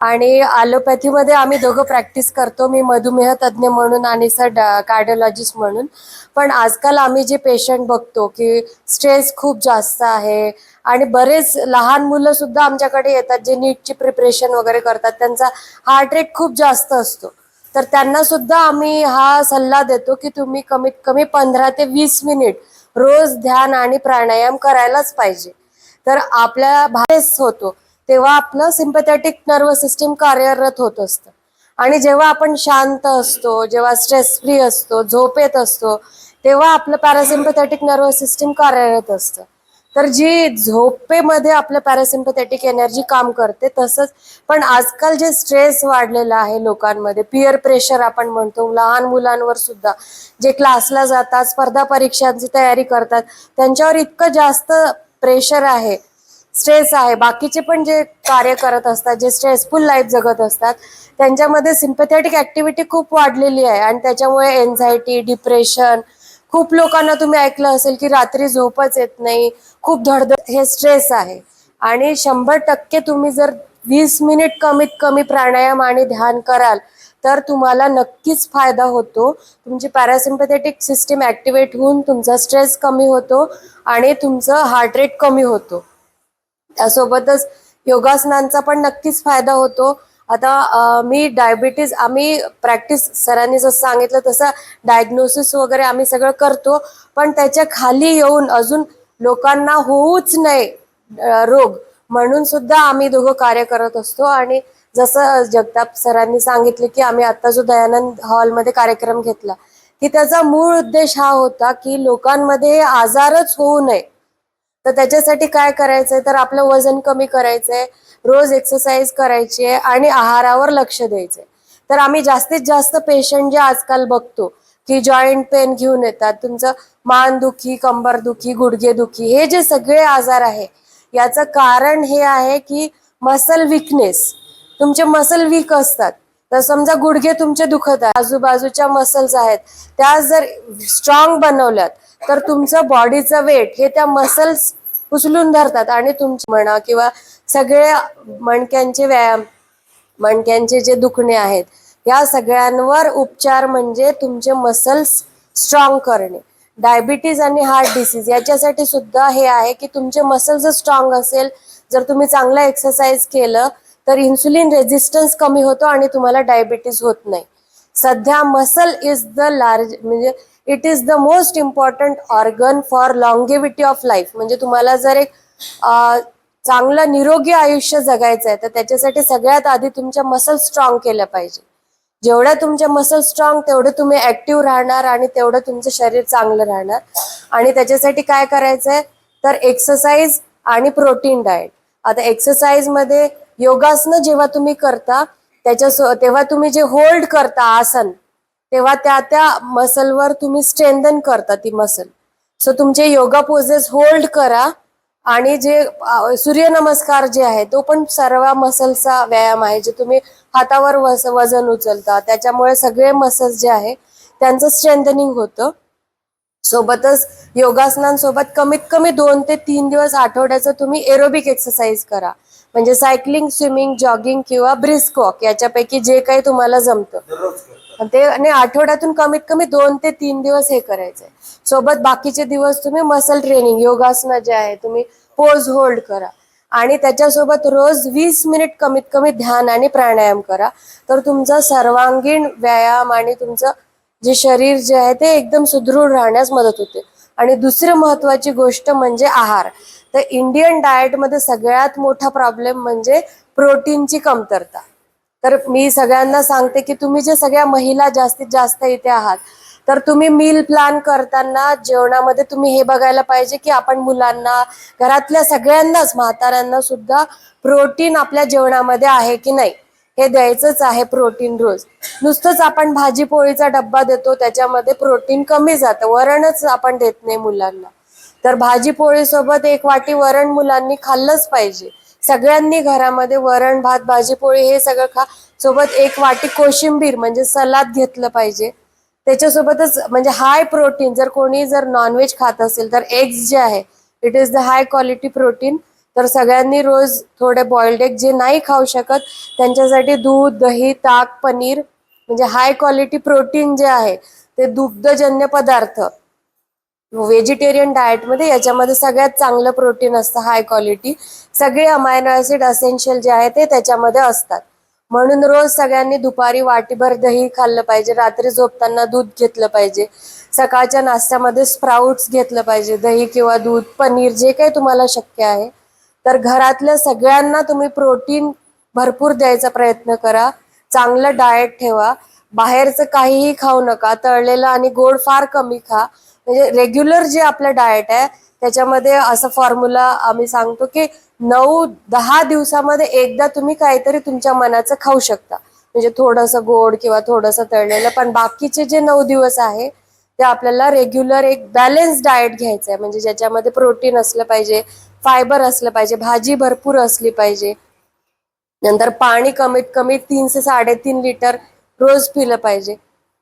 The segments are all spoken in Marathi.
आणि ॲलोपॅथीमध्ये आम्ही दोघं प्रॅक्टिस करतो. मी मधुमेह तज्ज्ञ म्हणून आणि सर कार्डिओलॉजिस्ट म्हणून. पण आजकाल आम्ही जे पेशंट बघतो की स्ट्रेस खूप जास्त आहे आणि बरेच लहान मुलं सुद्धा आमच्याकडे येतात जे नीटची प्रिपरेशन वगैरे करतात. त्यांचा हार्ट रेट खूप जास्त असतो. तर त्यांना सुद्धा आम्ही हा सल्ला देतो की तुम्ही कमीत कमी 15 ते 20 मिनिट रोज ध्यान आणि प्राणायाम करायलाच पाहिजे. तर आपल्या भास होतो तेव्हा आपलं सिम्पॅथेटिक नर्वस सिस्टीम कार्यरत होत असतं. आणि जेव्हा आपण शांत असतो, जेव्हा स्ट्रेस फ्री असतो, झोपेत असतो, तेव्हा आपलं पॅरासिम्पॅथेटिक नर्वस सिस्टीम कार्यरत असतं. तर जी झोपेमध्ये आपलं पॅरासिम्पॅथेटिक एनर्जी काम करते तसंच. पण आजकाल जे स्ट्रेस वाढलेला आहे लोकांमध्ये, पिअर प्रेशर आपण म्हणतो, लहान मुलांवर सुद्धा जे क्लासला जातात, स्पर्धा परीक्षांची तयारी करतात, त्यांच्यावर इतकं जास्त प्रेशर आहे, स्ट्रेस आहे. बाकीचे पण जे कार्य करत असतात, जे स्ट्रेसफुल लाईफ जगत असतात, त्यांच्यामध्ये सिम्पॅथेटिक ऍक्टिव्हिटी खूप वाढलेली आहे आणि त्याच्यामुळे एन्झायटी, डिप्रेशन, खूप लोकांना तुम्ही ऐकलं असेल की रात्री झोपच येत नाही, खूप धडधड, हे स्ट्रेस आहे. आणि 100% तुम्ही जर 20 मिनिट कमीत कमी प्राणायाम आणि ध्यान कराल तर तुम्हाला नक्कीच फायदा होतो. तुमची पॅरासिम्पॅथेटिक सिस्टीम ऍक्टिव्हेट होऊन तुमचा स्ट्रेस कमी होतो आणि तुमचं हार्ट रेट कमी होतो. त्यासोबतच योगासनांचा पण नक्कीच फायदा होतो. आता मी डायबिटीज, आम्ही प्रॅक्टिस सरांनी जसं सांगितलं तसं डायग्नोसिस वगैरे आम्ही सगळं करतो. पण त्याच्या खाली येऊन अजून लोकांना होऊच नाही रोग, म्हणून सुद्धा आम्ही दोघं कार्य करत असतो. आणि जसं जगताप सरांनी सांगितले की आम्ही आता जो दयानंद हॉलमध्ये कार्यक्रम घेतला की त्याचा मूळ उद्देश हा होता की लोकांमध्ये आजारच होऊ नये. तर त्याच्यासाठी काय करायचंय, तर आपलं वजन कमी करायचंय, रोज एक्सरसाइज करायची आहे आणि आहारावर लक्ष द्यायचंय. तर आम्ही जास्तीत जास्त पेशंट जे आजकाल बघतो की जॉईंट पेन घेऊन येतात, तुमचं मान दुखी, कंबर दुखी, गुडघे दुखी, हे जे सगळे आजार आहे याचं कारण हे आहे की मसल विकनेस. तुमचे मसल वीक असतात. तर समजा गुडघे तुमचे दुखत आहे, आजूबाजूच्या मसल्स आहेत त्या जर स्ट्रॉंग बनवल्यात तर तुमचं बॉडीचं वेट हे त्या मसल्स उचलून धरतात आणि तुमची म्हणा किंवा सगळे मणक्यांचे व्यायाम, मणक्यांचे जे दुखणे आहेत, या सगळ्यांवर उपचार म्हणजे तुमचे मसल्स स्ट्रॉंग करणे. डायबिटीज आणि हार्ट डिसीज याच्यासाठी सुद्धा हे आहे की तुमचे मसल्स स्ट्रॉंग असेल, जर तुम्ही चांगला एक्सरसाइज केलं तर इन्सुलिन रेजिस्टन्स कमी होतो आणि तुम्हाला डायबिटीज होत नाही. सध्या मसल इज द लार्ज, म्हणजे it is the most important organ for longevity of life. म्हणजे तुम्हाला जर एक चांगलं निरोगी आयुष्य जगायचं आहे तर त्याच्यासाठी सगळ्यात आधी तुमच्या मसल स्ट्रॉंग केल्या पाहिजे. जेवढ्या तुमच्या मसल स्ट्रॉंग तेवढे तुम्ही ऍक्टिव्ह राहणार आणि तेवढं तुमचं शरीर चांगलं राहणार. आणि त्याच्यासाठी काय करायचंय, तर एक्सरसाइज आणि प्रोटीन डाएट. आता एक्सरसाइज मध्ये योगासनं जेव्हा तुम्ही करता तेव्हा तुम्ही जे होल्ड करता आसन, तेव्हा त्या मसलवर तुम्ही स्ट्रेंथन करता ती मसल. सो तुमचे योगा पोजेस होल्ड करा. आणि जे सूर्यनमस्कार जे आहे तो पण सर्व मसलचा व्यायाम आहे. जे तुम्ही हातावर वजन उचलता त्याच्यामुळे सगळे मसल्स जे आहे त्यांचं स्ट्रेंथनिंग होतं. सोबतच योगासनांसोबत कमीत कमी 2 ते 3 दिवस आठवड्याचं तुम्ही एरोबिक एक्सरसाइज करा. म्हणजे सायकलिंग, स्विमिंग, जॉगिंग किंवा ब्रिस्क वॉक याच्यापैकी जे काही तुम्हाला जमतं ते. आणि आठवड्यातून कमीत कमी 2 ते 3 दिवस हे करायचंय. सोबत बाकीचे दिवस तुम्ही मसल ट्रेनिंग, योगासनं जे आहे तुम्ही पोज होल्ड करा. आणि त्याच्यासोबत रोज 20 मिनिट कमीत कमी ध्यान आणि प्राणायाम करा. तर तुमचा सर्वांगीण व्यायाम आणि तुमचं जे शरीर जे आहे ते एकदम सुदृढ राहण्यास मदत होते. आणि दुसरी महत्वाची गोष्ट म्हणजे आहार. तर इंडियन डाएटमध्ये सगळ्यात मोठा प्रॉब्लेम म्हणजे प्रोटीनची कमतरता. तर मी सगळ्यांना सांगते की तुम्ही जे सगळ्या महिला जास्तीत जास्त इथे आहात तर तुम्ही मील प्लॅन करताना जेवणामध्ये तुम्ही हे बघायला पाहिजे की आपण मुलांना, घरातल्या सगळ्यांनाच, म्हाताऱ्यांना सुद्धा प्रोटीन आपल्या जेवणामध्ये आहे की नाही हे द्यायचंच आहे. प्रोटीन रोज. नुसतंच आपण भाजी पोळीचा डब्बा देतो त्याच्यामध्ये प्रोटीन कमी जातं. वरणच आपण देत नाही मुलांना. तर भाजी पोळी सोबत 1 वाटी वरण मुलांनी खाल्लंच पाहिजे. सगळ्यांनी घरामध्ये वरण भात भाजी पोळी हे सगळं खा. सोबत 1 वाटी कोशिंबीर म्हणजे सलाद घेतलं पाहिजे. त्याच्यासोबतच म्हणजे हाय प्रोटीन, जर कोणी जर नॉनव्हेज खात असेल तर एग्स जे आहे it is the high quality protein. तर सगळ्यांनी रोज थोडे बॉइल्ड एग, जे नाही खाऊ शकत त्यांच्यासाठी दूध, दही, ताक, पनीर, म्हणजे हाय क्वालिटी प्रोटीन जे आहे ते दुग्धजन्य पदार्थ व्हेजिटेरियन डाएटमध्ये याच्यामध्ये सगळ्यात चांगलं प्रोटीन असतं, हाय क्वालिटी. सगळे अमायनो ऍसिड असेन्शियल जे आहे ते त्याच्यामध्ये असतात. म्हणून रोज सगळ्यांनी दुपारी वाटीभर दही खाल्लं पाहिजे, रात्री झोपताना दूध घेतलं पाहिजे, सकाळच्या नाश्त्यामध्ये स्प्राउट्स घेतलं पाहिजे, दही किंवा दूध, पनीर, जे काही तुम्हाला शक्य आहे. तर घरातल्या सगळ्यांना तुम्ही प्रोटीन भरपूर द्यायचा प्रयत्न करा, चांगलं डाएट ठेवा, बाहेरचं काहीही खाऊ नका, तळलेलं आणि गोड फार कमी खा. म्हणजे रेग्युलर जे आपलं डाएट आहे त्याच्यामध्ये असं फॉर्म्युला आम्ही सांगतो की 9-10 दिवसामध्ये एकदा तुम्ही काहीतरी तुमच्या मनाचं खाऊ शकता, म्हणजे थोडंसं गोड किंवा थोडंसं तळलेलं. पण बाकीचे जे 9 दिवस आहे ते आपल्याला रेग्युलर एक बॅलन्स डाएट घ्यायचं आहे, म्हणजे ज्याच्यामध्ये प्रोटीन असलं पाहिजे, फायबर असलं पाहिजे, भाजी भरपूर असली पाहिजे, नंतर पाणी कमीत कमी 3 ते 3.5 लिटर रोज पिलं पाहिजे.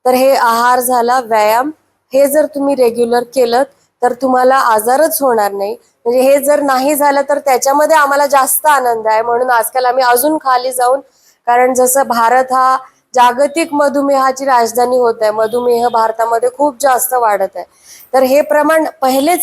तर हे आहार झाला, व्यायाम, हे जर तुम्ही रेग्युलर केलं तर तुम्हाला आजारच होणार नाही. म्हणजे हे जर नाही झालं तर त्याच्यामध्ये आम्हाला जास्त आनंद आहे. म्हणून आजकाल आम्ही अजून खाली जाऊन, कारण जसं भारत हा जागतिक मधुमेहाची राजधानी होत आहे, मधुमेह भारतामध्ये खूप जास्त वाढत आहे, तर हे प्रमाण पहिलेच